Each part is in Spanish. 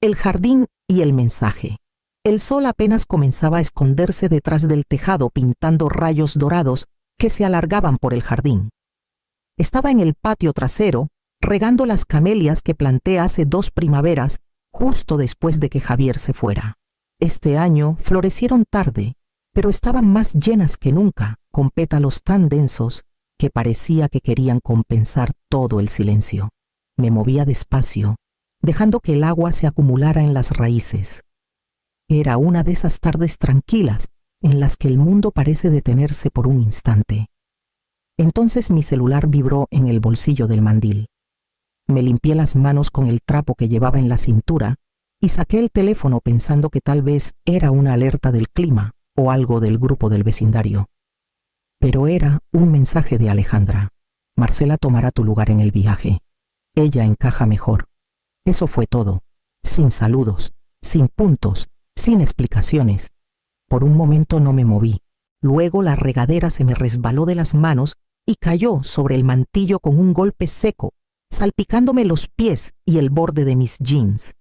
el jardín y el mensaje. El sol apenas comenzaba a esconderse detrás del tejado pintando rayos dorados que se alargaban por el jardín. Estaba en el patio trasero, regando las camelias que planté hace 2 primaveras, justo después de que Javier se fuera. Este año florecieron tarde, pero estaban más llenas que nunca, con pétalos tan densos que parecía que querían compensar todo el silencio. Me movía despacio, dejando que el agua se acumulara en las raíces. Era una de esas tardes tranquilas en las que el mundo parece detenerse por un instante. Entonces mi celular vibró en el bolsillo del mandil. Me limpié las manos con el trapo que llevaba en la cintura y saqué el teléfono pensando que tal vez era una alerta del clima o algo del grupo del vecindario. Pero era un mensaje de Alejandra. Marcela tomará tu lugar en el viaje. Ella encaja mejor. Eso fue todo, sin saludos, sin puntos, sin explicaciones. Por un momento no me moví. Luego la regadera se me resbaló de las manos y cayó sobre el mantillo con un golpe seco, salpicándome los pies y el borde de mis jeans.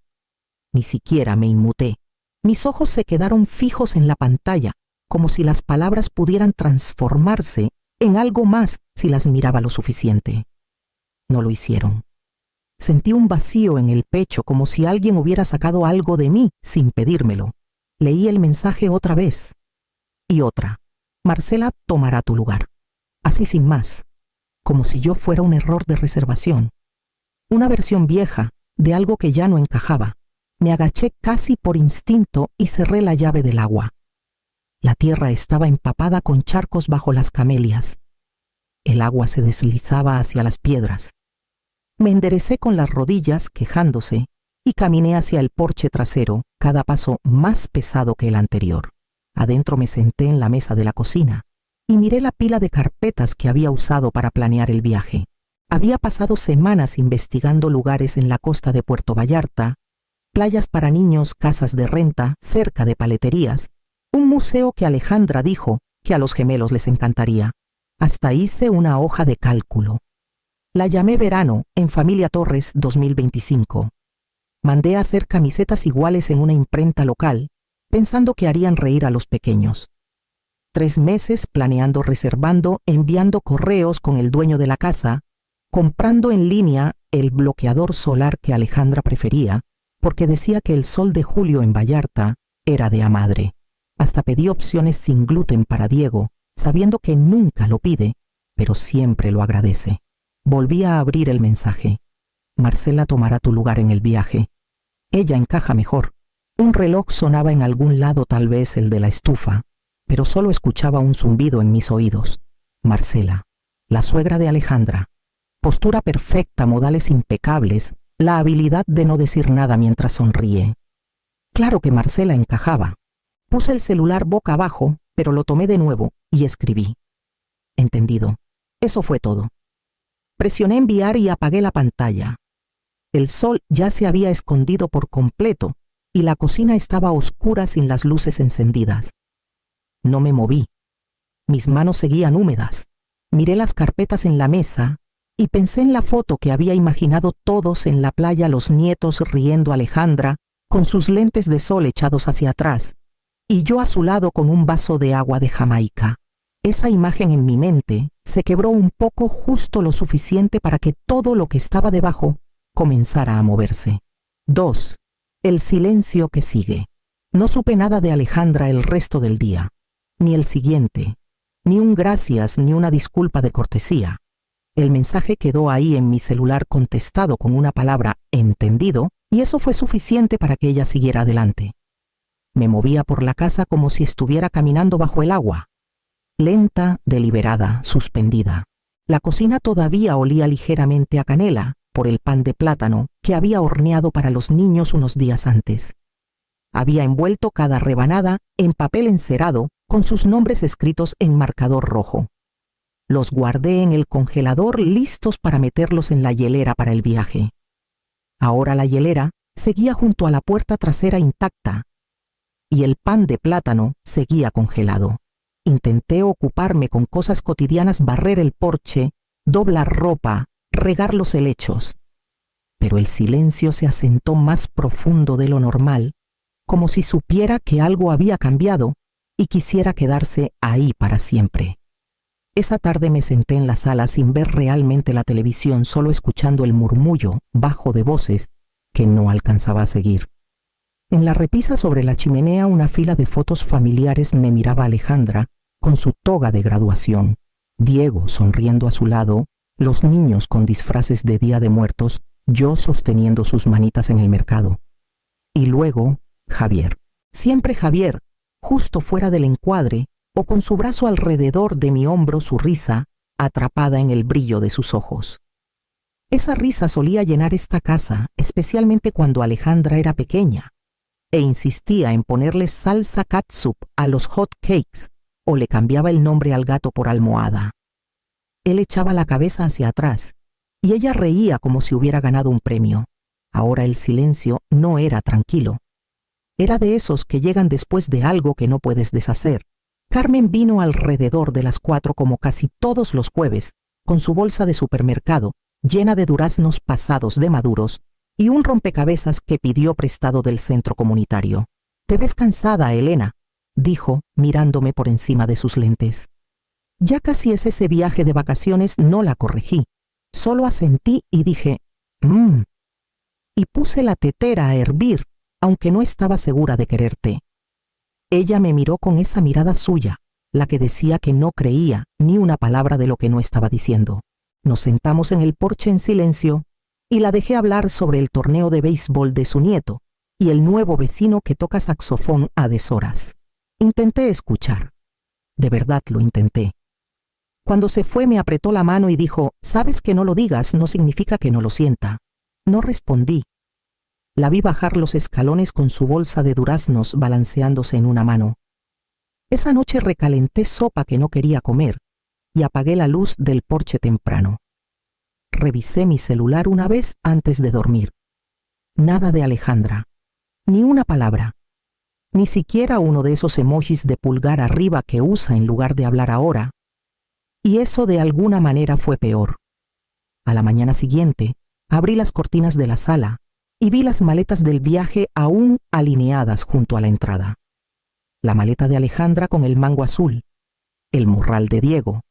Ni siquiera me inmuté. Mis ojos se quedaron fijos en la pantalla, como si las palabras pudieran transformarse en algo más si las miraba lo suficiente. No lo hicieron. Sentí un vacío en el pecho, como si alguien hubiera sacado algo de mí sin pedírmelo. Leí el mensaje otra vez. Y otra. Marcela tomará tu lugar. Así sin más. Como si yo fuera un error de reservación. Una versión vieja de algo que ya no encajaba. Me agaché casi por instinto y cerré la llave del agua. La tierra estaba empapada con charcos bajo las camelias. El agua se deslizaba hacia las piedras. Me enderecé con las rodillas, quejándose, y caminé hacia el porche trasero, cada paso más pesado que el anterior. Adentro me senté en la mesa de la cocina y miré la pila de carpetas que había usado para planear el viaje. Había pasado semanas investigando lugares en la costa de Puerto Vallarta, playas para niños, casas de renta, cerca de paleterías, un museo que Alejandra dijo que a los gemelos les encantaría. Hasta hice una hoja de cálculo. La llamé Verano en Familia Torres 2025. Mandé a hacer camisetas iguales en una imprenta local, pensando que harían reír a los pequeños. 3 meses planeando, reservando, enviando correos con el dueño de la casa, comprando en línea el bloqueador solar que Alejandra prefería, porque decía que el sol de julio en Vallarta era de a madre. Hasta pedí opciones sin gluten para Diego, sabiendo que nunca lo pide, pero siempre lo agradece. Volví a abrir el mensaje. Marcela tomará tu lugar en el viaje. Ella encaja mejor. Un reloj sonaba en algún lado, tal vez el de la estufa, pero solo escuchaba un zumbido en mis oídos. Marcela, la suegra de Alejandra. Postura perfecta, modales impecables, la habilidad de no decir nada mientras sonríe. Claro que Marcela encajaba. Puse el celular boca abajo, pero lo tomé de nuevo y escribí. Entendido. Eso fue todo. Presioné enviar y apagué la pantalla. El sol ya se había escondido por completo y la cocina estaba oscura sin las luces encendidas. No me moví. Mis manos seguían húmedas. Miré las carpetas en la mesa y pensé en la foto que había imaginado todos en la playa, los nietos riendo, Alejandra con sus lentes de sol echados hacia atrás y yo a su lado con un vaso de agua de Jamaica. Esa imagen en mi mente se quebró un poco, justo lo suficiente para que todo lo que estaba debajo comenzara a moverse. 2. El silencio que sigue. No supe nada de Alejandra el resto del día, ni el siguiente, ni un gracias ni una disculpa de cortesía. El mensaje quedó ahí en mi celular contestado con una palabra entendido, y eso fue suficiente para que ella siguiera adelante. Me movía por la casa como si estuviera caminando bajo el agua. Lenta, deliberada, suspendida. La cocina todavía olía ligeramente a canela por el pan de plátano que había horneado para los niños unos días antes. Había envuelto cada rebanada en papel encerado con sus nombres escritos en marcador rojo. Los guardé en el congelador listos para meterlos en la hielera para el viaje. Ahora la hielera seguía junto a la puerta trasera intacta y el pan de plátano seguía congelado. Intenté ocuparme con cosas cotidianas, barrer el porche, doblar ropa, regar los helechos. pero el silencio se asentó más profundo de lo normal, como si supiera que algo había cambiado y quisiera quedarse ahí para siempre. Esa tarde me senté en la sala sin ver realmente la televisión, solo escuchando el murmullo bajo de voces que no alcanzaba a seguir. En la repisa sobre la chimenea, una fila de fotos familiares me miraba a Alejandra con su toga de graduación, Diego sonriendo a su lado, los niños con disfraces de Día de Muertos, yo sosteniendo sus manitas en el mercado. Y luego, Javier. Siempre Javier, justo fuera del encuadre, o con su brazo alrededor de mi hombro, su risa, atrapada en el brillo de sus ojos. Esa risa solía llenar esta casa, especialmente cuando Alejandra era pequeña, e insistía en ponerle salsa catsup a los hot cakes, o le cambiaba el nombre al gato por almohada. Él echaba la cabeza hacia atrás, y ella reía como si hubiera ganado un premio. Ahora el silencio no era tranquilo. Era de esos que llegan después de algo que no puedes deshacer. Carmen vino alrededor de las 4 como casi todos los jueves, con su bolsa de supermercado, llena de duraznos pasados de maduros, y un rompecabezas que pidió prestado del centro comunitario. «Te ves cansada, Elena», dijo, mirándome por encima de sus lentes. Ya casi es ese viaje de vacaciones, no la corregí. Solo asentí y dije, y puse la tetera a hervir, aunque no estaba segura de quererte. Ella me miró con esa mirada suya, la que decía que no creía ni una palabra de lo que no estaba diciendo. Nos sentamos en el porche en silencio y la dejé hablar sobre el torneo de béisbol de su nieto y el nuevo vecino que toca saxofón a deshoras. Intenté escuchar. De verdad lo intenté. Cuando se fue me apretó la mano y dijo, «Sabes que no lo digas no significa que no lo sienta». No respondí. La vi bajar los escalones con su bolsa de duraznos balanceándose en una mano. Esa noche recalenté sopa que no quería comer y apagué la luz del porche temprano. Revisé mi celular una vez antes de dormir. Nada de Alejandra, ni una palabra, ni siquiera uno de esos emojis de pulgar arriba que usa en lugar de hablar ahora. Y eso de alguna manera fue peor. A la mañana siguiente, abrí las cortinas de la sala y vi las maletas del viaje aún alineadas junto a la entrada. La maleta de Alejandra con el mango azul, el morral de Diego,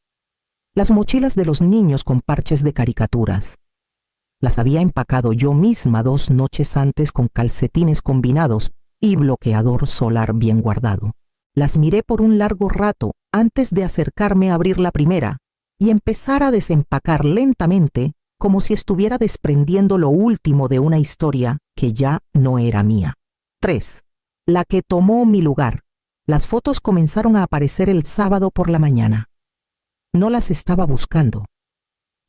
las mochilas de los niños con parches de caricaturas. Las había empacado yo misma 2 noches antes con calcetines combinados y bloqueador solar bien guardado. Las miré por un largo rato antes de acercarme a abrir la primera y empezar a desempacar lentamente como si estuviera desprendiendo lo último de una historia que ya no era mía. 3. La que tomó mi lugar. Las fotos comenzaron a aparecer el sábado por la mañana. No las estaba buscando.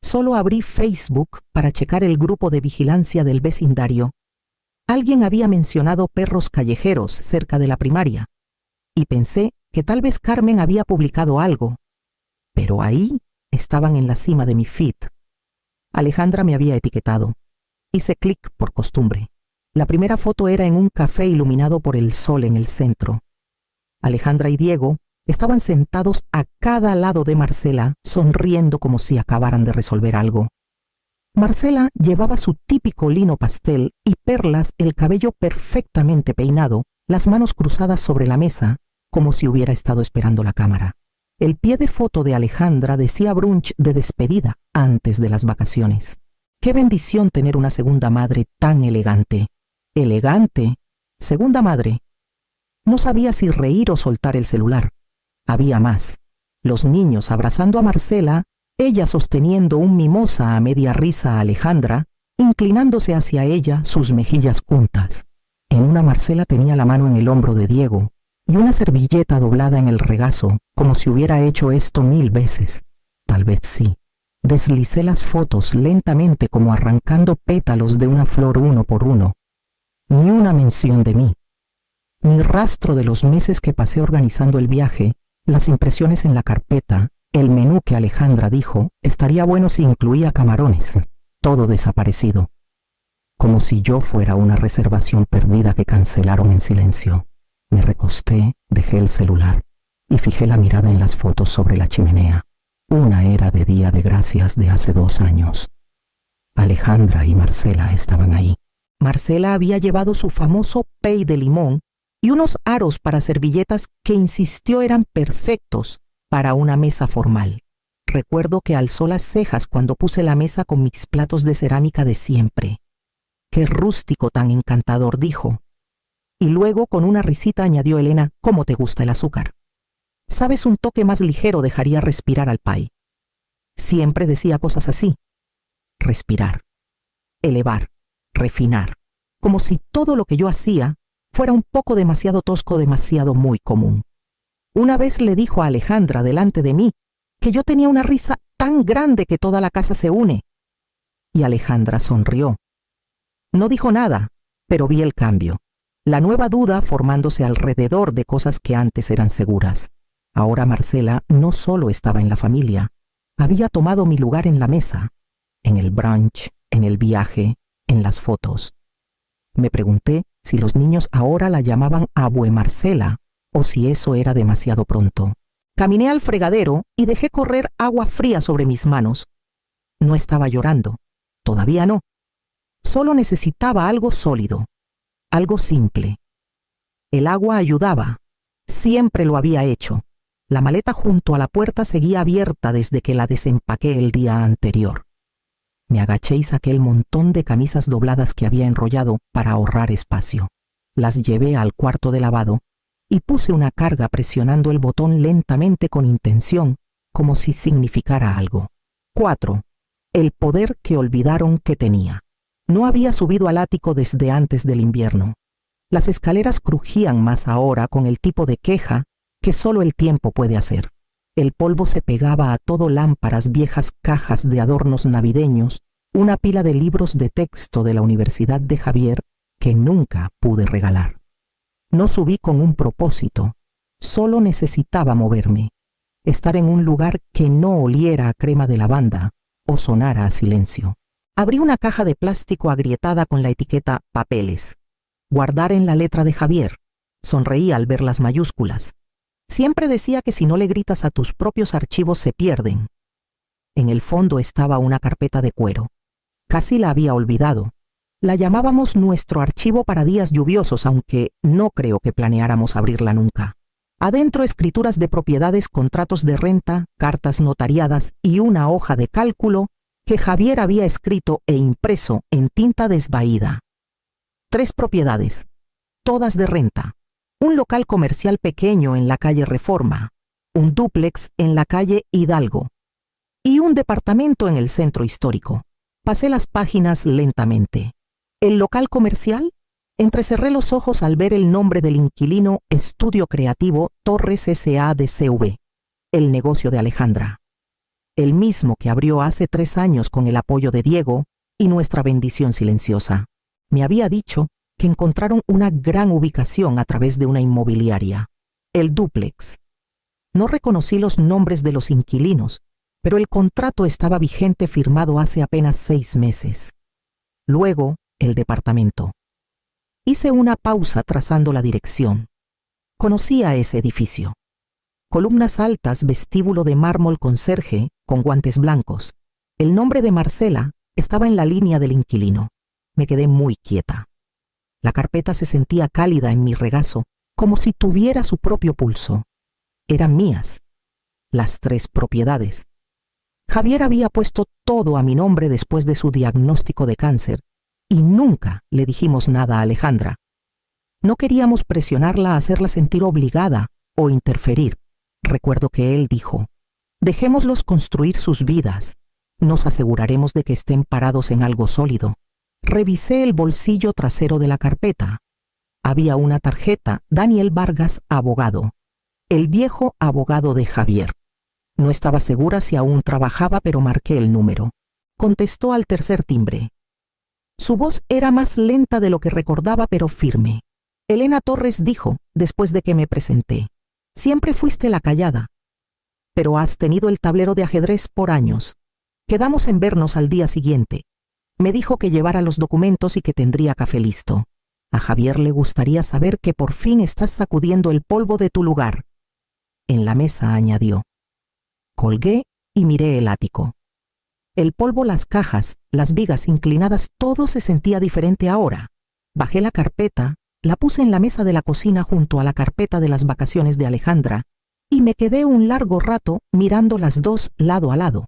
Solo abrí Facebook para checar el grupo de vigilancia del vecindario. Alguien había mencionado perros callejeros cerca de la primaria y pensé que tal vez Carmen había publicado algo, pero ahí estaban en la cima de mi feed. Alejandra me había etiquetado. Hice clic por costumbre. La primera foto era en un café iluminado por el sol en el centro. Alejandra y Diego estaban sentados a cada lado de Marcela, sonriendo como si acabaran de resolver algo. Marcela llevaba su típico lino pastel y perlas, el cabello perfectamente peinado, las manos cruzadas sobre la mesa, como si hubiera estado esperando la cámara. El pie de foto de Alejandra decía brunch de despedida antes de las vacaciones. Qué bendición tener una segunda madre tan elegante. ¿Elegante? ¿Segunda madre? No sabía si reír o soltar el celular. Había más. Los niños abrazando a Marcela, ella sosteniendo un mimosa a media risa a Alejandra, inclinándose hacia ella, sus mejillas juntas. En una Marcela tenía la mano en el hombro de Diego y una servilleta doblada en el regazo, como si hubiera hecho esto 1000 veces. Tal vez sí. Deslicé las fotos lentamente como arrancando pétalos de una flor uno por uno. Ni una mención de mí. Ni rastro de los meses que pasé organizando el viaje, las impresiones en la carpeta, el menú que Alejandra dijo, estaría bueno si incluía camarones. Todo desaparecido. Como si yo fuera una reservación perdida que cancelaron en silencio. Me recosté, dejé el celular y fijé la mirada en las fotos sobre la chimenea. Una era de Día de Gracias de hace 2 años. Alejandra y Marcela estaban ahí. Marcela había llevado su famoso pey de limón y unos aros para servilletas que insistió eran perfectos para una mesa formal. Recuerdo que alzó las cejas cuando puse la mesa con mis platos de cerámica de siempre. «Qué rústico tan encantador», dijo. Y luego, con una risita, añadió Elena: «¿Cómo te gusta el azúcar? Sabes, un toque más ligero dejaría respirar al pay». Siempre decía cosas así. Respirar, elevar, refinar, como si todo lo que yo hacía fuera un poco demasiado tosco, demasiado muy común. Una vez le dijo a Alejandra delante de mí que yo tenía una risa tan grande que toda la casa se une. Y Alejandra sonrió. No dijo nada, pero vi el cambio. La nueva duda formándose alrededor de cosas que antes eran seguras. Ahora Marcela no solo estaba en la familia, había tomado mi lugar en la mesa, en el brunch, en el viaje, en las fotos. Me pregunté si los niños ahora la llamaban Abue Marcela o si eso era demasiado pronto. Caminé al fregadero y dejé correr agua fría sobre mis manos. No estaba llorando, todavía no. Solo necesitaba algo sólido, algo simple. El agua ayudaba, siempre lo había hecho. La maleta junto a la puerta seguía abierta desde que la desempaqué el día anterior. Me agaché y saqué el montón de camisas dobladas que había enrollado para ahorrar espacio. Las llevé al cuarto de lavado y puse una carga presionando el botón lentamente con intención, como si significara algo. 4. El poder que olvidaron que tenía. No había subido al ático desde antes del invierno. Las escaleras crujían más ahora con el tipo de queja que solo el tiempo puede hacer. El polvo se pegaba a todo: lámparas, viejas cajas de adornos navideños, una pila de libros de texto de la Universidad de Javier que nunca pude regalar. No subí con un propósito, solo necesitaba moverme, estar en un lugar que no oliera a crema de lavanda o sonara a silencio. Abrí una caja de plástico agrietada con la etiqueta «Papeles». Guardar en la letra de Javier. Sonreí al ver las mayúsculas. Siempre decía que si no le gritas a tus propios archivos se pierden. En el fondo estaba una carpeta de cuero. Casi la había olvidado. La llamábamos nuestro archivo para días lluviosos, aunque no creo que planeáramos abrirla nunca. Adentro, escrituras de propiedades, contratos de renta, cartas notariadas y una hoja de cálculo que Javier había escrito e impreso en tinta desvaída. 3 propiedades, todas de renta. Un local comercial pequeño en la calle Reforma, un dúplex en la calle Hidalgo y un departamento en el centro histórico. Pasé las páginas lentamente. El local comercial, entrecerré los ojos al ver el nombre del inquilino: Estudio Creativo Torres S.A. de CV, el negocio de Alejandra. El mismo que abrió hace 3 años con el apoyo de Diego y nuestra bendición silenciosa. Me había dicho que encontraron una gran ubicación a través de una inmobiliaria. El dúplex. No reconocí los nombres de los inquilinos, pero el contrato estaba vigente, firmado hace apenas 6 meses. Luego, el departamento. Hice una pausa trazando la dirección. Conocía ese edificio. Columnas altas, vestíbulo de mármol conserje, con guantes blancos. El nombre de Marcela estaba en la línea del inquilino. Me quedé muy quieta. La carpeta se sentía cálida en mi regazo, como si tuviera su propio pulso. Eran mías, las 3 propiedades. Javier había puesto todo a mi nombre después de su diagnóstico de cáncer, y nunca le dijimos nada a Alejandra. No queríamos presionarla a hacerla sentir obligada o interferir. Recuerdo que él dijo: «Dejémoslos construir sus vidas. Nos aseguraremos de que estén parados en algo sólido». Revisé el bolsillo trasero de la carpeta. Había una tarjeta: Daniel Vargas, abogado. El viejo abogado de Javier. No estaba segura si aún trabajaba, pero marqué el número. Contestó al tercer timbre. Su voz era más lenta de lo que recordaba, pero firme. Elena Torres dijo, después de que me presenté: «Siempre fuiste la callada, pero has tenido el tablero de ajedrez por años. Quedamos en vernos al día siguiente». Me dijo que llevara los documentos y que tendría café listo. A Javier le gustaría saber que por fin estás sacudiendo el polvo de tu lugar. En la mesa añadió. Colgué y miré el ático. El polvo, las cajas, las vigas inclinadas, todo se sentía diferente ahora. Bajé la carpeta, la puse en la mesa de la cocina junto a la carpeta de las vacaciones de Alejandra y me quedé un largo rato mirando las dos lado a lado.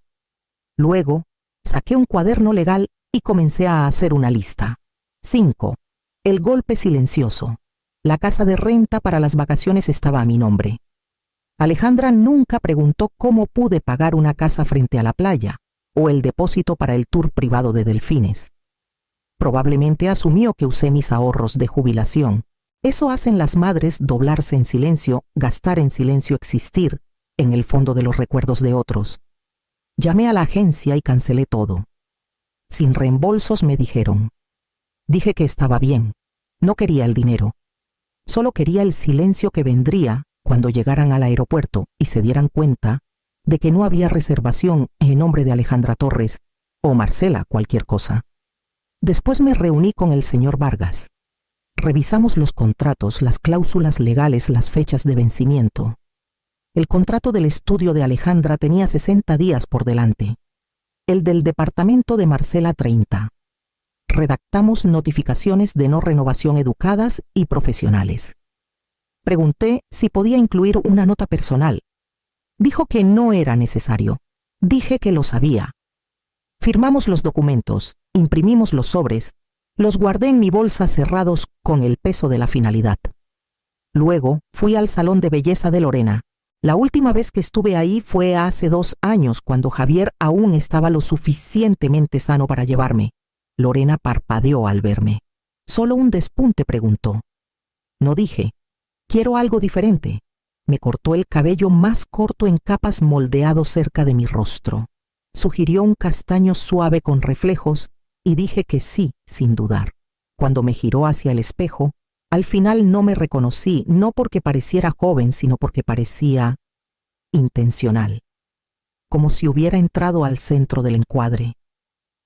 Luego, saqué un cuaderno legal y comencé a hacer una lista. 5. El golpe silencioso. La casa de renta para las vacaciones estaba a mi nombre. Alejandra nunca preguntó cómo pude pagar una casa frente a la playa o el depósito para el tour privado de delfines. Probablemente asumió que usé mis ahorros de jubilación. Eso hacen las madres: doblarse en silencio, gastar en silencio, existir en el fondo de los recuerdos de otros. Llamé a la agencia y cancelé todo. Sin reembolsos, me dijeron. Dije que estaba bien. No quería el dinero. Solo quería el silencio que vendría cuando llegaran al aeropuerto y se dieran cuenta de que no había reservación en nombre de Alejandra Torres o Marcela, cualquier cosa. Después me reuní con el señor Vargas. Revisamos los contratos, las cláusulas legales, las fechas de vencimiento. El contrato del estudio de Alejandra tenía 60 días por delante. El del departamento de Marcela 30. Redactamos notificaciones de no renovación educadas y profesionales. Pregunté si podía incluir una nota personal. Dijo que no era necesario. Dije que lo sabía. Firmamos los documentos, imprimimos los sobres, los guardé en mi bolsa cerrados con el peso de la finalidad. Luego fui al salón de belleza de Lorena. La última vez que estuve ahí fue hace 2 años, cuando Javier aún estaba lo suficientemente sano para llevarme. Lorena parpadeó al verme. Solo un despunte, preguntó. No dije. Quiero algo diferente. Me cortó el cabello más corto en capas moldeado cerca de mi rostro. Sugirió un castaño suave con reflejos y dije que sí, sin dudar. Cuando me giró hacia el espejo, al final no me reconocí, no porque pareciera joven, sino porque parecía intencional, como si hubiera entrado al centro del encuadre.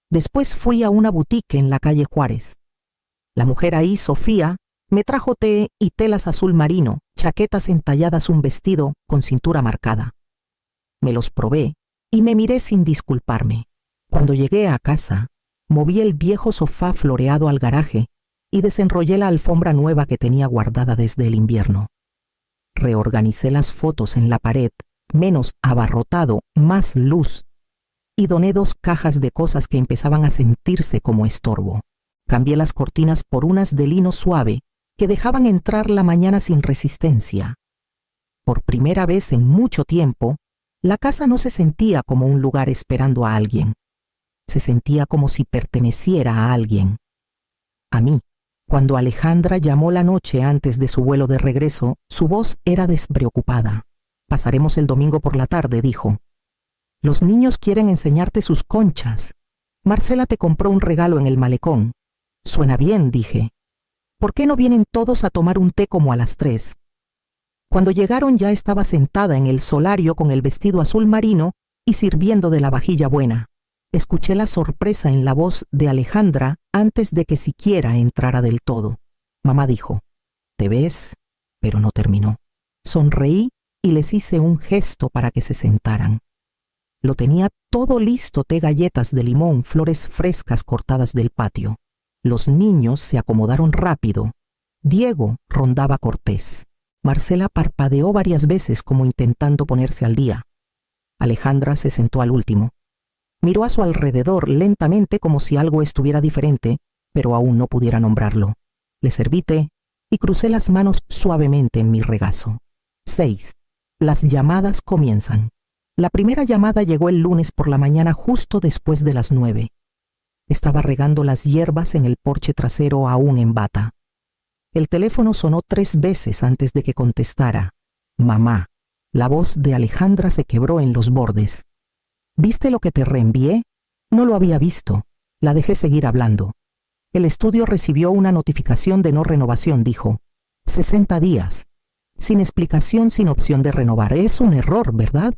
Después fui a una boutique en la calle Juárez. La mujer ahí, Sofía, me trajo té y telas azul marino, chaquetas entalladas, un vestido con cintura marcada. Me los probé y me miré sin disculparme. Cuando llegué a casa, moví el viejo sofá floreado al garaje y desenrollé la alfombra nueva que tenía guardada desde el invierno. Reorganicé las fotos en la pared, menos abarrotado, más luz, y doné 2 cajas de cosas que empezaban a sentirse como estorbo. Cambié las cortinas por unas de lino suave que dejaban entrar la mañana sin resistencia. Por primera vez en mucho tiempo, la casa no se sentía como un lugar esperando a alguien. Se sentía como si perteneciera a alguien. A mí. Cuando Alejandra llamó la noche antes de su vuelo de regreso, su voz era despreocupada. Pasaremos el domingo por la tarde, dijo. Los niños quieren enseñarte sus conchas. Marcela te compró un regalo en el malecón. Suena bien, dije. ¿Por qué no vienen todos a tomar un té como a las 3? Cuando llegaron ya estaba sentada en el solario con el vestido azul marino y sirviendo de la vajilla buena. Escuché la sorpresa en la voz de Alejandra antes de que siquiera entrara del todo. Mamá dijo, ¿te ves? Pero no terminó. Sonreí y les hice un gesto para que se sentaran. Lo tenía todo listo: té, galletas de limón, flores frescas cortadas del patio. Los niños se acomodaron rápido. Diego rondaba cortés. Marcela parpadeó varias veces como intentando ponerse al día. Alejandra se sentó al último. Miró a su alrededor lentamente como si algo estuviera diferente, pero aún no pudiera nombrarlo. Le serví té y crucé las manos suavemente en mi regazo. 6. Las llamadas comienzan. La primera llamada llegó el lunes por la mañana justo después de las 9. Estaba regando las hierbas en el porche trasero aún en bata. El teléfono sonó 3 veces antes de que contestara. Mamá. La voz de Alejandra se quebró en los bordes. ¿Viste lo que te reenvié? No lo había visto. La dejé seguir hablando. El estudio recibió una notificación de no renovación, dijo. 60 días. Sin explicación, sin opción de renovar. Es un error, ¿verdad?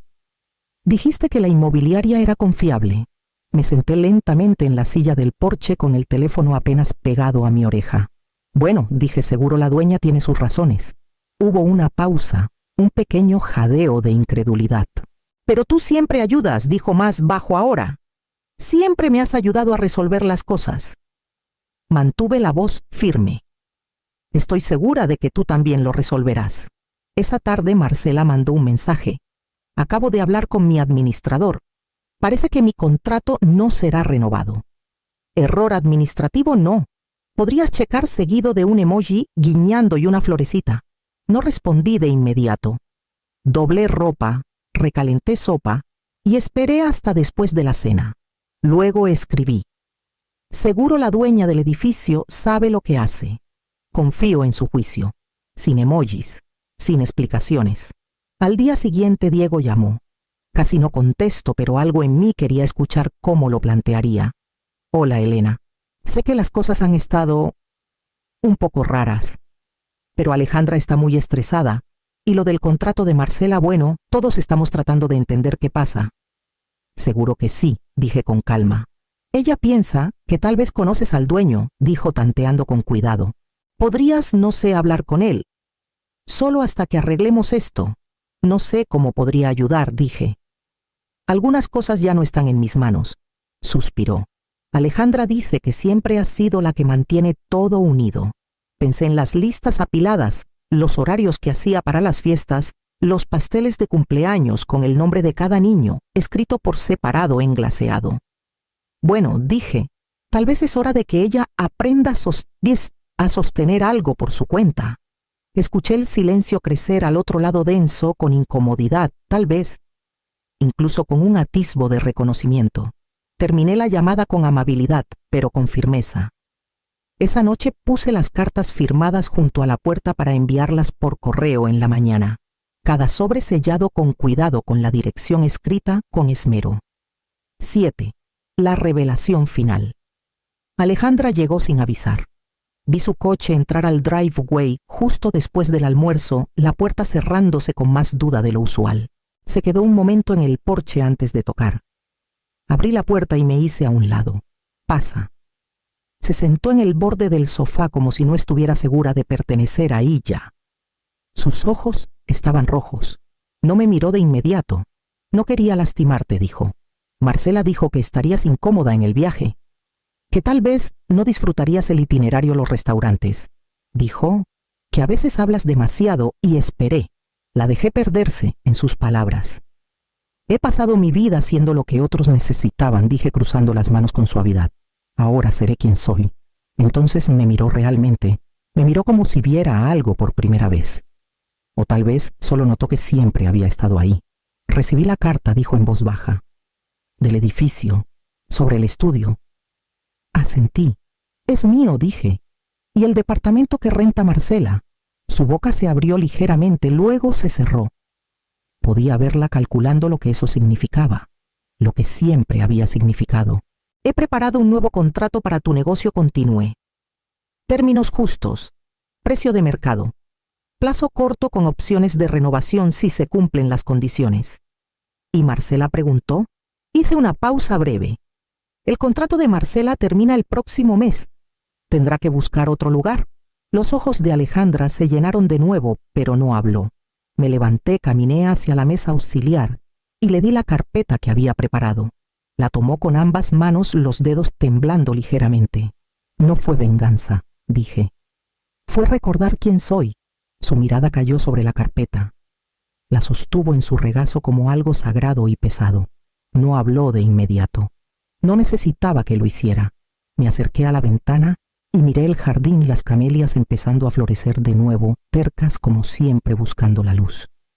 Dijiste que la inmobiliaria era confiable. Me senté lentamente en la silla del porche con el teléfono apenas pegado a mi oreja. Bueno, dije, seguro la dueña tiene sus razones. Hubo una pausa, un pequeño jadeo de incredulidad. Pero tú siempre ayudas, dijo más bajo ahora. Siempre me has ayudado a resolver las cosas. Mantuve la voz firme. Estoy segura de que tú también lo resolverás. Esa tarde Marcela mandó un mensaje. Acabo de hablar con mi administrador. Parece que mi contrato no será renovado. Error administrativo no. Podrías checar seguido de un emoji guiñando y una florecita. No respondí de inmediato. Doblé ropa, recalenté sopa y esperé hasta después de la cena. Luego escribí. Seguro la dueña del edificio sabe lo que hace. Confío en su juicio. Sin emojis, sin explicaciones. Al día siguiente Diego llamó. Casi no contesto, pero algo en mí quería escuchar cómo lo plantearía. Hola, Elena. Sé que las cosas han estado un poco raras, pero Alejandra está muy estresada. Y lo del contrato de Marcela, bueno, todos estamos tratando de entender qué pasa. Seguro que sí, dije con calma. Ella piensa que tal vez conoces al dueño, dijo tanteando con cuidado. Podrías, no sé, hablar con él. Solo hasta que arreglemos esto. No sé cómo podría ayudar, dije. Algunas cosas ya no están en mis manos. Suspiró. Alejandra dice que siempre has sido la que mantiene todo unido. Pensé en las listas apiladas, los horarios que hacía para las fiestas, los pasteles de cumpleaños con el nombre de cada niño, escrito por separado en glaseado. Bueno, dije, tal vez es hora de que ella aprenda a sostener algo por su cuenta. Escuché el silencio crecer al otro lado denso con incomodidad, tal vez, incluso con un atisbo de reconocimiento. Terminé la llamada con amabilidad, pero con firmeza. Esa noche puse las cartas firmadas junto a la puerta para enviarlas por correo en la mañana. Cada sobre sellado con cuidado con la dirección escrita con esmero. 7. La revelación final. Alejandra llegó sin avisar. Vi su coche entrar al driveway justo después del almuerzo, la puerta cerrándose con más duda de lo usual. Se quedó un momento en el porche antes de tocar. Abrí la puerta y me hice a un lado. Pasa. Se sentó en el borde del sofá como si no estuviera segura de pertenecer ahí ya. Sus ojos estaban rojos. No me miró de inmediato. No quería lastimarte, dijo. Marcela dijo que estarías incómoda en el viaje, que tal vez no disfrutarías el itinerario a los restaurantes. Dijo que a veces hablas demasiado y esperé. La dejé perderse en sus palabras. He pasado mi vida haciendo lo que otros necesitaban, dije cruzando las manos con suavidad. Ahora seré quien soy. Entonces me miró realmente. Me miró como si viera algo por primera vez. O tal vez solo notó que siempre había estado ahí. Recibí la carta, dijo en voz baja. Del edificio, sobre el estudio. Asentí. Es mío, dije. Y el departamento que renta Marcela. Su boca se abrió ligeramente, luego se cerró. Podía verla calculando lo que eso significaba, lo que siempre había significado. He preparado un nuevo contrato para tu negocio, continué. Términos justos. Precio de mercado. Plazo corto con opciones de renovación si se cumplen las condiciones. ¿Y Marcela preguntó? Hice una pausa breve. El contrato de Marcela termina el próximo mes. Tendrá que buscar otro lugar. Los ojos de Alejandra se llenaron de nuevo, pero no habló. Me levanté, caminé hacia la mesa auxiliar y le di la carpeta que había preparado. La tomó con ambas manos, los dedos temblando ligeramente. No fue venganza, dije. Fue recordar quién soy. Su mirada cayó sobre la carpeta. La sostuvo en su regazo como algo sagrado y pesado. No habló de inmediato. No necesitaba que lo hiciera. Me acerqué a la ventana y miré el jardín y las camelias empezando a florecer de nuevo, tercas como siempre buscando la luz.